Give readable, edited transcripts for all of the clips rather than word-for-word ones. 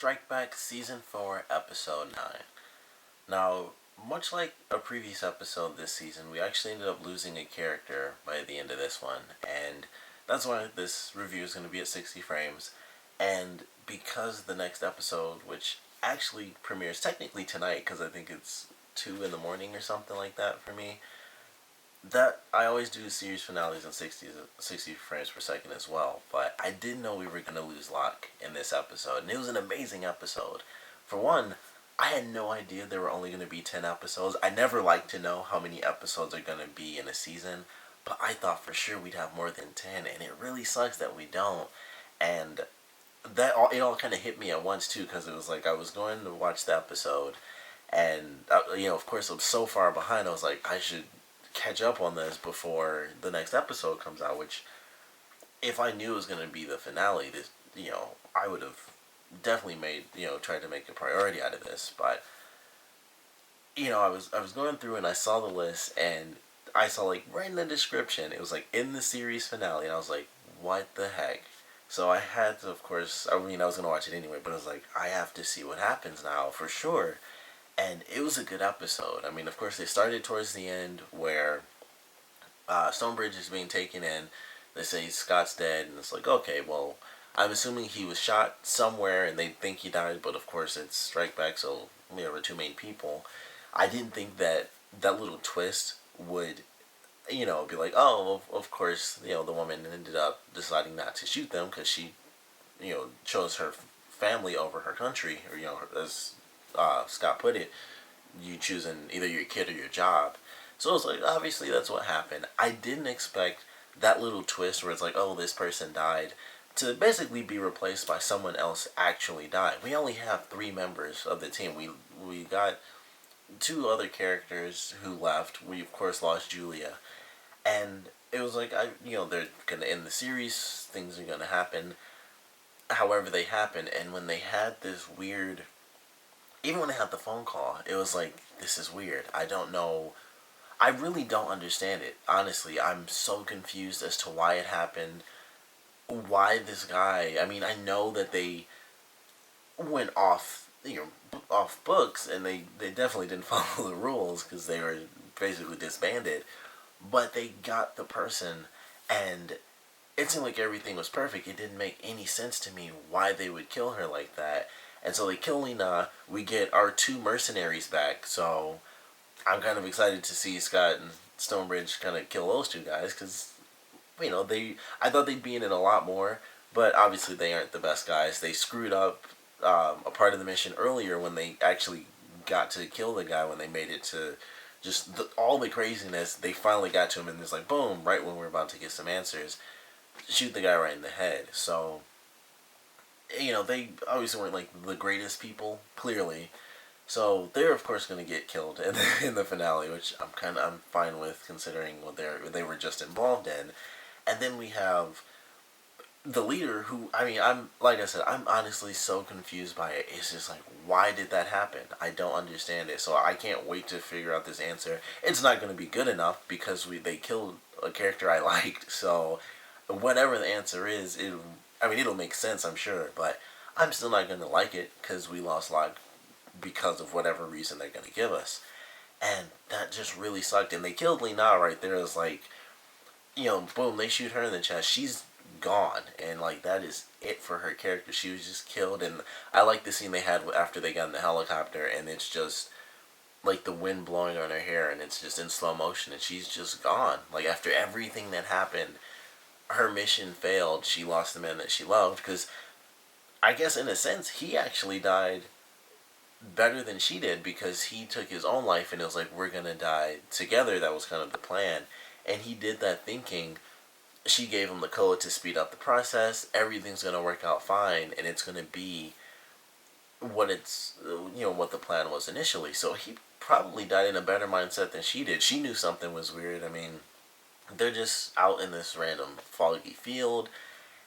Strike Back Season 4, Episode 9. Now, much like a previous episode this season, we actually ended up losing a character by the end of this one, and that's why this review is going to be at 60 frames. And because the next episode, which actually premieres technically tonight, because I think it's 2 in the morning or something like that for me, that I always do series finales in 60 frames per second as well, but I didn't know we were going to lose Locke in this episode, and it was an amazing episode. For one, I had no idea there were only going to be 10 episodes. I never like to know how many episodes are going to be in a season, but I thought for sure we'd have more than 10, and it really sucks that we don't. And it all kind of hit me at once too, because it was like I was going to watch the episode, and of course I'm so far behind. I was like, I should catch up on this before the next episode comes out. Which, if I knew it was going to be the finale, this I would have definitely made tried to make a priority out of this. But I was going through and I saw the list, and I saw, like, right in the description, it was like in the series finale, and I was like, what the heck? So I had to, of course, I was going to watch it anyway, but I was like, I have to see what happens now for sure. And it was a good episode. I mean, of course, they started towards the end where Stonebridge is being taken in. They say Scott's dead, and it's like, okay, well, I'm assuming he was shot somewhere, and they think he died, but of course it's Strike Back, so we are the two main people. I didn't think that little twist would, be like, oh, of course, the woman ended up deciding not to shoot them because she, chose her family over her country, or, as Scott put it, you choosing either your kid or your job. So it's like, obviously that's what happened. I didn't expect that little twist where it's like, oh, this person died, to basically be replaced by someone else actually died. We only have 3 members of the team. We got 2 other characters who left. We of course lost Julia, and it was like, they're gonna end the series. Things are gonna happen, however they happen. And when they had this weird, even when they had the phone call, it was like, this is weird. I don't know. I really don't understand it. Honestly, I'm so confused as to why it happened. Why this guy? I mean, I know that they went off, off books, and they definitely didn't follow the rules because they were basically disbanded. But they got the person, and it seemed like everything was perfect. It didn't make any sense to me why they would kill her like that. And so they kill Lena. We get our 2 mercenaries back. So I'm kind of excited to see Scott and Stonebridge kind of kill those 2 guys, because I thought they'd be in it a lot more, but obviously they aren't the best guys. They screwed up a part of the mission earlier when they actually got to kill the guy, when they made it to just all the craziness. They finally got to him, and it's like, boom, right when we're about to get some answers, shoot the guy right in the head. So, they obviously weren't like the greatest people, clearly. So they're of course going to get killed in the finale, which I'm fine with, considering what they were just involved in. And then we have the leader, who, I mean, like I said, I'm honestly so confused by it. It's just like, why did that happen? I don't understand it. So I can't wait to figure out this answer. It's not going to be good enough because they killed a character I liked. So whatever the answer is, it'll make sense, I'm sure, but I'm still not going to like it because we lost Locke because of whatever reason they're going to give us. And that just really sucked. And they killed Lena right there. It was like, boom, they shoot her in the chest. She's gone. And, like, that is it for her character. She was just killed. And I like the scene they had after they got in the helicopter, and it's just like the wind blowing on her hair, and it's just in slow motion, and she's just gone. Like, after everything that happened, her mission failed. She lost the man that she loved, because I guess in a sense he actually died better than she did, because he took his own life, and it was like, we're gonna die together. That was kind of the plan, and he did that thinking she gave him the code to speed up the process. Everything's gonna work out fine, and it's gonna be what what the plan was initially. So he probably died in a better mindset than she did. She knew something was weird. I mean, they're just out in this random foggy field,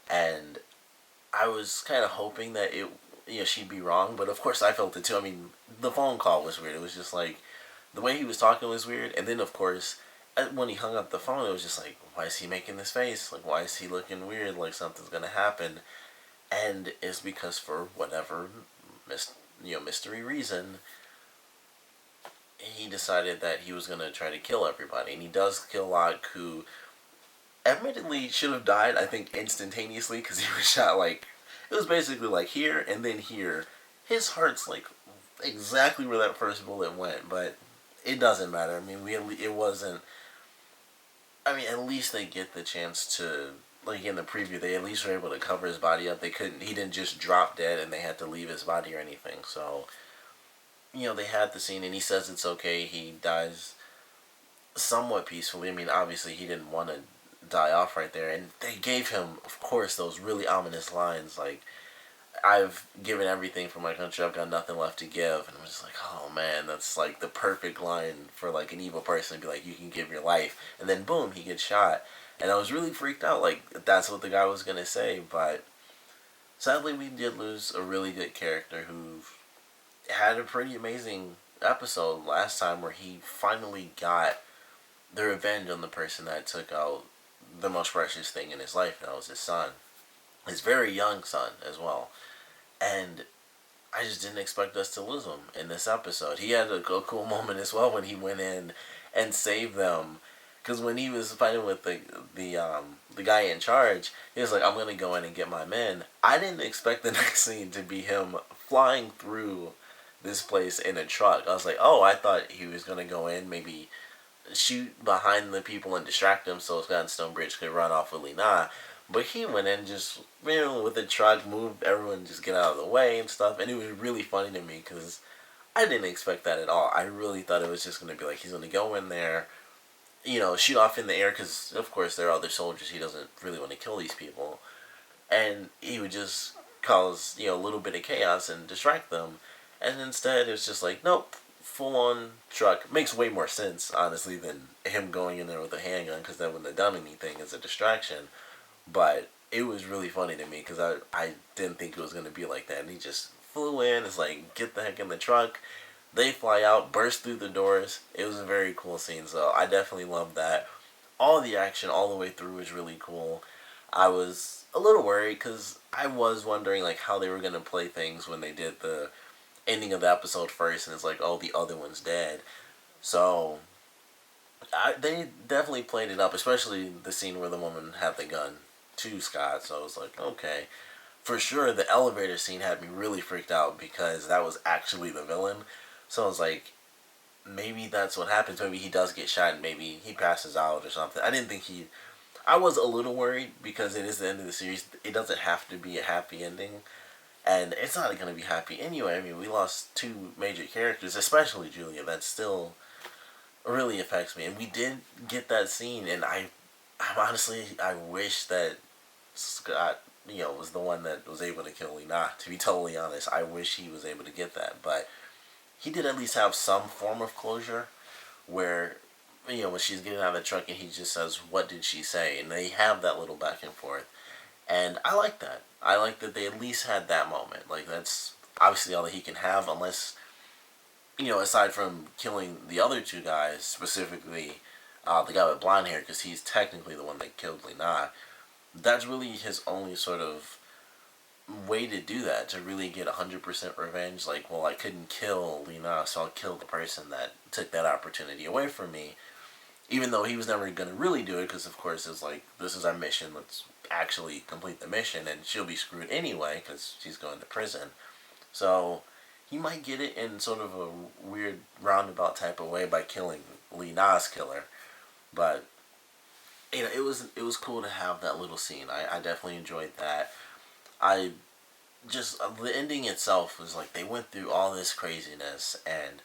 and I was kind of hoping that she'd be wrong, but of course I felt it too. I mean, the phone call was weird. It was just like, the way he was talking was weird, and then of course, when he hung up the phone, it was just like, why is he making this face? Like, why is he looking weird, like something's gonna happen? And it's because, for whatever mystery reason, he decided that he was gonna try to kill everybody, and he does kill Locke, who admittedly should have died. I think instantaneously because he was shot like it was basically like here and then here. His heart's like exactly where that first bullet went, but it doesn't matter. I mean, it wasn't. I mean, at least they get the chance to, like in the preview, they at least were able to cover his body up. They couldn't. He didn't just drop dead, and they had to leave his body or anything. So, they had the scene, and he says it's okay. He dies somewhat peacefully. I mean, obviously, he didn't want to die off right there, and they gave him, of course, those really ominous lines like, I've given everything for my country, I've got nothing left to give. And I'm just like, oh man, that's like the perfect line for like an evil person to be like, you can give your life. And then boom, he gets shot. And I was really freaked out, like that's what the guy was going to say. But sadly, we did lose a really good character who had a pretty amazing episode last time where he finally got the revenge on the person that took out the most precious thing in his life, and that was his son. His very young son as well. And I just didn't expect us to lose him in this episode. He had a cool moment as well when he went in and saved them. Because when he was fighting with the guy in charge, he was like, I'm going to go in and get my men. I didn't expect the next scene to be him flying through this place in a truck. I was like, oh, I thought he was going to go in, maybe shoot behind the people and distract them so Scott and Stonebridge could run off with Lina. But he went in just, with the truck, moved everyone, just get out of the way and stuff. And it was really funny to me because I didn't expect that at all. I really thought it was just going to be like, he's going to go in there, shoot off in the air because, of course, there are other soldiers. He doesn't really want to kill these people. And he would just cause, a little bit of chaos and distract them. And instead, it was just like, nope, full-on truck. Makes way more sense, honestly, than him going in there with a handgun because that wouldn't have done anything as a distraction. But it was really funny to me because I didn't think it was going to be like that. And he just flew in. It's like, get the heck in the truck. They fly out, burst through the doors. It was a very cool scene. So I definitely loved that. All the action all the way through was really cool. I was a little worried because I was wondering like how they were going to play things when they did the ending of the episode first. And it's like, oh, the other one's dead. So they definitely played it up, especially the scene where the woman had the gun to Scott. So I was like, okay. For sure, the elevator scene had me really freaked out because that was actually the villain. So I was like, maybe that's what happens. Maybe he does get shot and maybe he passes out or something. I didn't think I was a little worried because it is the end of the series. It doesn't have to be a happy ending. And it's not going to be happy anyway. I mean, we lost two major characters, especially Julia. That still really affects me. And we did get that scene, and I'm honestly, I wish that Scott, was the one that was able to kill Lina. To be totally honest, I wish he was able to get that. But he did at least have some form of closure where, when she's getting out of the truck and he just says, what did she say? And they have that little back and forth. And I like that. I like that they at least had that moment. Like, that's obviously all that he can have unless, aside from killing the other two guys, specifically the guy with blonde hair, because he's technically the one that killed Lina. That's really his only sort of way to do that, to really get 100% revenge. Like, well, I couldn't kill Lina, so I'll kill the person that took that opportunity away from me. Even though he was never going to really do it, because of course it's like, this is our mission, let's actually complete the mission, and she'll be screwed anyway, because she's going to prison. So, he might get it in sort of a weird roundabout type of way by killing Lina's killer. But it was cool to have that little scene. I definitely enjoyed that. I just the ending itself was like they went through all this craziness and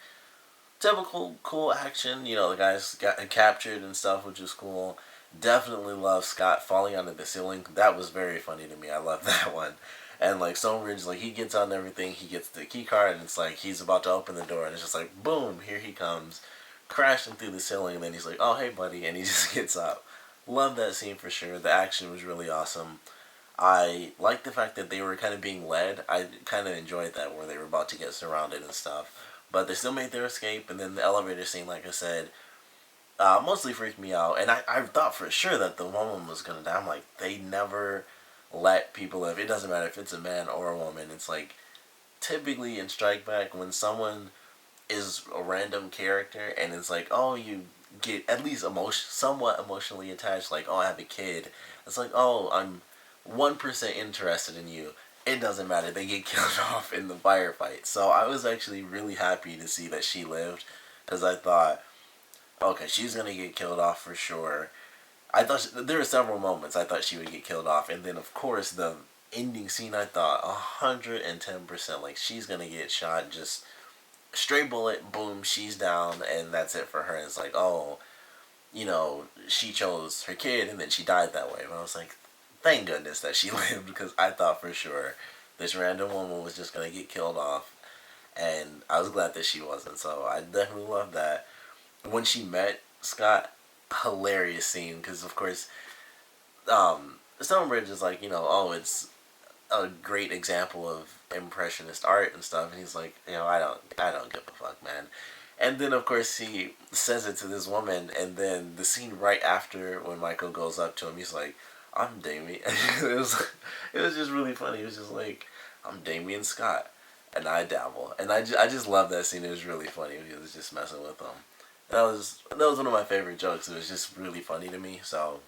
typical cool action. The guys got captured and stuff, which was cool. Definitely love Scott falling onto the ceiling. That was very funny to me. I love that one. And like Stonebridge, like he gets on everything. He gets the key card, and it's like he's about to open the door, and it's just like boom, here he comes, crashing through the ceiling. And then he's like, "Oh hey buddy," and he just gets up. Love that scene for sure. The action was really awesome. I like the fact that they were kind of being led. I kind of enjoyed that where they were about to get surrounded and stuff, but they still made their escape. And then the elevator scene, like I said, mostly freaked me out. And I thought for sure that the woman was gonna die. I'm like, they never let people live. It doesn't matter if it's a man or a woman. It's like, typically in Strike Back, when someone is a random character and it's like, oh, you get at least somewhat emotionally attached, like, oh, I have a kid. It's like, oh, I'm 1% interested in you. It doesn't matter. They get killed off in the firefight. So I was actually really happy to see that she lived, because I thought, okay, she's gonna get killed off for sure. I thought there were several moments I thought she would get killed off, and then of course the ending scene, I thought 110%, like, she's gonna get shot, just straight bullet, boom, she's down, and that's it for her. And it's like, oh, she chose her kid, and then she died that way. But I was like, thank goodness that she lived, because I thought for sure this random woman was just gonna get killed off, and I was glad that she wasn't. So I definitely love that. When she met Scott, hilarious scene, because of course, Stonebridge is like, oh, it's a great example of impressionist art and stuff, and he's like, I don't give a fuck, man. And then of course he says it to this woman, and then the scene right after, when Michael goes up to him, he's like, I'm Damien. it was just really funny. It was just like, I'm Damien Scott, and I dabble, and I just love that scene. It was really funny. He was just messing with them. That was one of my favorite jokes. It was just really funny to me. So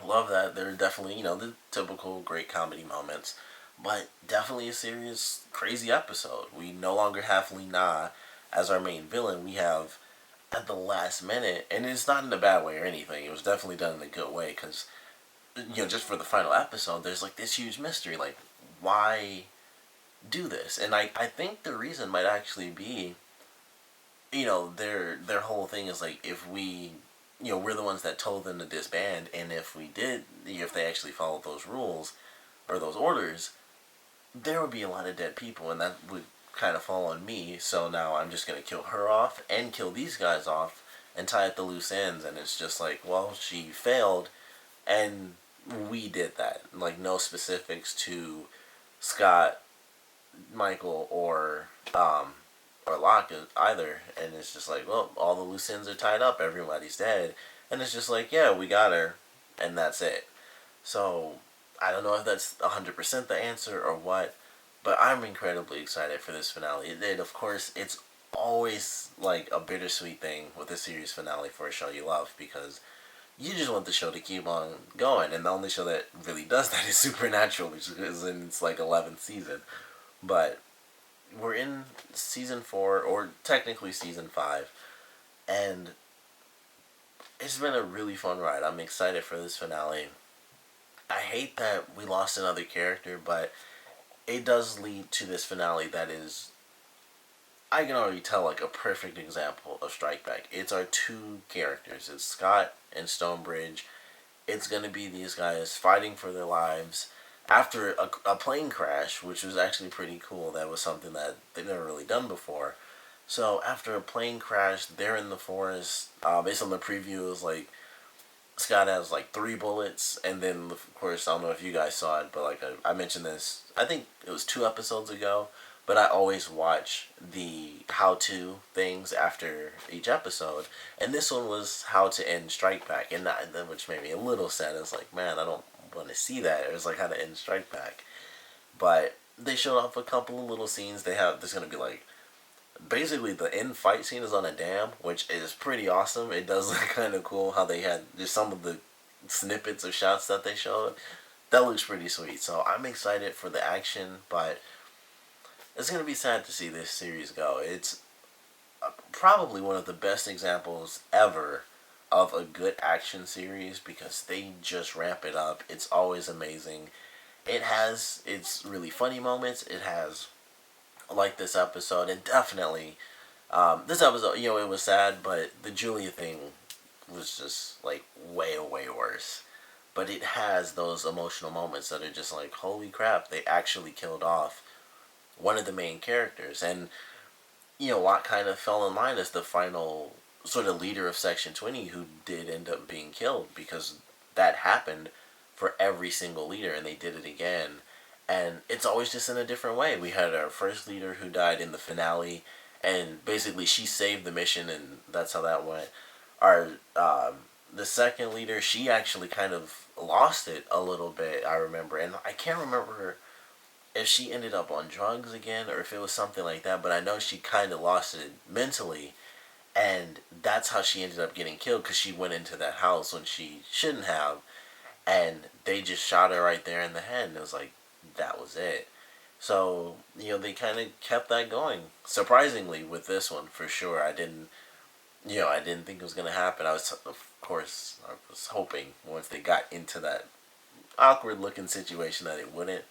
love that. They're definitely, the typical great comedy moments, but definitely a serious, crazy episode. We no longer have Lina as our main villain. We have, at the last minute, and it's not in a bad way or anything. It was definitely done in a good way, because, just for the final episode, there's like this huge mystery. Like, why do this? And I think the reason might actually be, their whole thing is like, if we, we're the ones that told them to disband, and if they actually followed those rules or those orders, there would be a lot of dead people, and that would kind of fall on me. So now I'm just gonna kill her off and kill these guys off and tie up the loose ends, and it's just like, well, she failed, and we did that. Like, no specifics to Scott, Michael, or Locke either, and it's just like, well, all the loose ends are tied up, everybody's dead, and it's just like, yeah, we got her, and that's it. So I don't know if that's 100% the answer or what, but I'm incredibly excited for this finale. Of course, it's always like a bittersweet thing with a series finale for a show you love, because you just want the show to keep on going, and the only show that really does that is Supernatural, which is in its like 11th season. But we're in season 4, or technically season 5, and it's been a really fun ride. I'm excited for this finale. I hate that we lost another character, but it does lead to this finale that is, I can already tell, like a perfect example of Strike Back. It's our two characters. It's Scott and Stonebridge. It's going to be these guys fighting for their lives after a plane crash, which was actually pretty cool. That was something that they've never really done before. So after a plane crash, they're in the forest. Based on the preview, it was like Scott has like 3 bullets, and then of course, I don't know if you guys saw it, but like I mentioned this, I think it was 2 episodes ago, but I always watch the how-to things after each episode, and this one was how to end Strike Back, and which made me a little sad. It's like, man, I don't want to see that. It was like how to end Strike Back, but they showed off a couple of little scenes. There's gonna be like, basically the end fight scene is on a dam, which is pretty awesome. It does look kind of cool how they had just some of the snippets of shots that they showed. That looks pretty sweet. So I'm excited for the action, but it's going to be sad to see this series go. It's probably one of the best examples ever of a good action series, because they just ramp it up. It's always amazing. It has its really funny moments. It has, like this episode, and definitely this episode, it was sad, but the Julia thing was just like way, way worse. But it has those emotional moments that are just like, holy crap, they actually killed off one of the main characters. And Locke kind of fell in line as the final sort of leader of Section 20, who did end up being killed, because that happened for every single leader, and they did it again. And it's always just in a different way. We had our first leader who died in the finale, and basically she saved the mission, and that's how that went. Our the second leader, she actually kind of lost it a little bit, I remember, and I can't remember if she ended up on drugs again or if it was something like that, but I know she kind of lost it mentally, and that's how she ended up getting killed because she went into that house when she shouldn't have, and they just shot her right there in the head, and it was like, that was it. So, they kind of kept that going. Surprisingly, with this one, for sure. I didn't think it was going to happen. Of course, I was hoping once they got into that awkward looking situation that it wouldn't.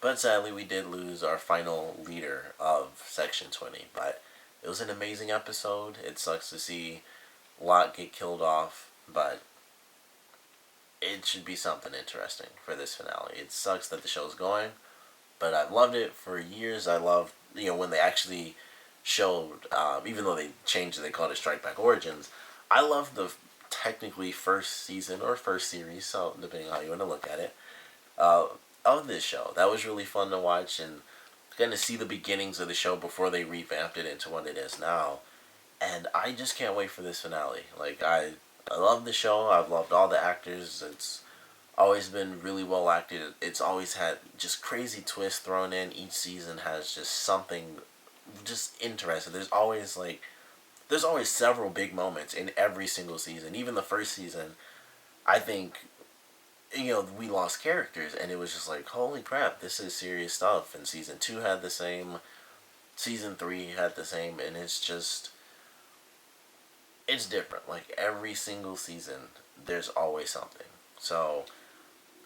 But sadly, we did lose our final leader of Section 20. But it was an amazing episode. It sucks to see Locke get killed off, but it should be something interesting for this finale. It sucks that the show's going, but I've loved it for years. I loved, when they actually showed, even though they changed it, they called it Strike Back Origins. I loved the technically first season or first series, so depending on how you want to look at it, uh, of this show. That was really fun to watch and kind of see the beginnings of the show before they revamped it into what it is now. And I just can't wait for this finale. Like, I love the show. I've loved all the actors. It's always been really well acted. It's always had just crazy twists thrown in. Each season has just something just interesting. There's always several big moments in every single season. Even the first season, I think, we lost characters, and it was just like, holy crap, this is serious stuff. And season 2 had the same, season 3 had the same, and it's different. Like, every single season, there's always something. So,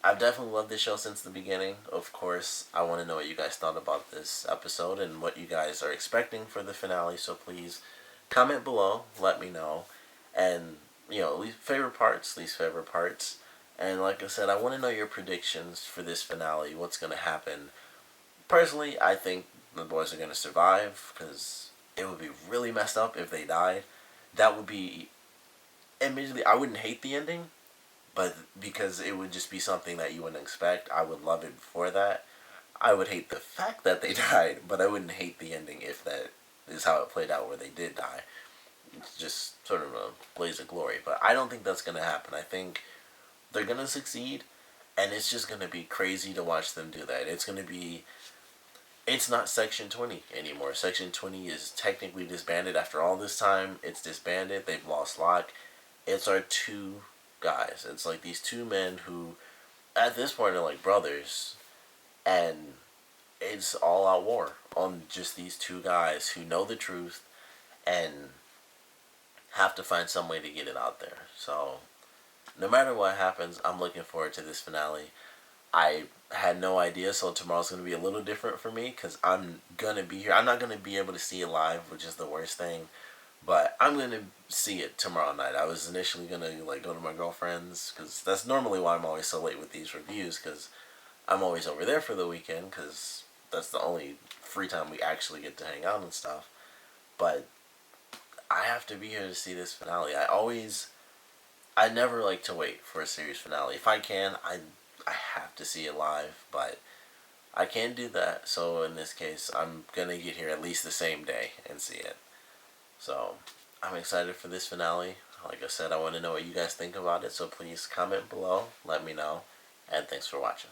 I've definitely loved this show since the beginning. Of course, I want to know what you guys thought about this episode and what you guys are expecting for the finale. So please comment below, let me know. And, favorite parts, least favorite parts. And like I said, I want to know your predictions for this finale, what's going to happen. Personally, I think the boys are going to survive because it would be really messed up if they died. That would be, admittedly, I wouldn't hate the ending, but because it would just be something that you wouldn't expect, I would love it for that. I would hate the fact that they died, but I wouldn't hate the ending if that is how it played out where they did die. It's just sort of a blaze of glory. But I don't think that's going to happen. I think they're going to succeed, and it's just going to be crazy to watch them do that. It's not Section 20 anymore. Section 20 is technically disbanded after all this time. It's disbanded. They've lost Locke. It's our two guys. It's like these two men who, at this point, are like brothers, and it's all out war on just these two guys who know the truth and have to find some way to get it out there. So, no matter what happens, I'm looking forward to this finale. I had no idea, so tomorrow's going to be a little different for me because I'm going to be here. I'm not going to be able to see it live, which is the worst thing. But I'm going to see it tomorrow night. I was initially going to go to my girlfriend's because that's normally why I'm always so late with these reviews, because I'm always over there for the weekend because that's the only free time we actually get to hang out and stuff. But I have to be here to see this finale. I never like to wait for a series finale. If I can, I have to see it live, but I can't do that. So in this case, I'm going to get here at least the same day and see it. So, I'm excited for this finale. Like I said, I want to know what you guys think about it, so please comment below, let me know, and thanks for watching.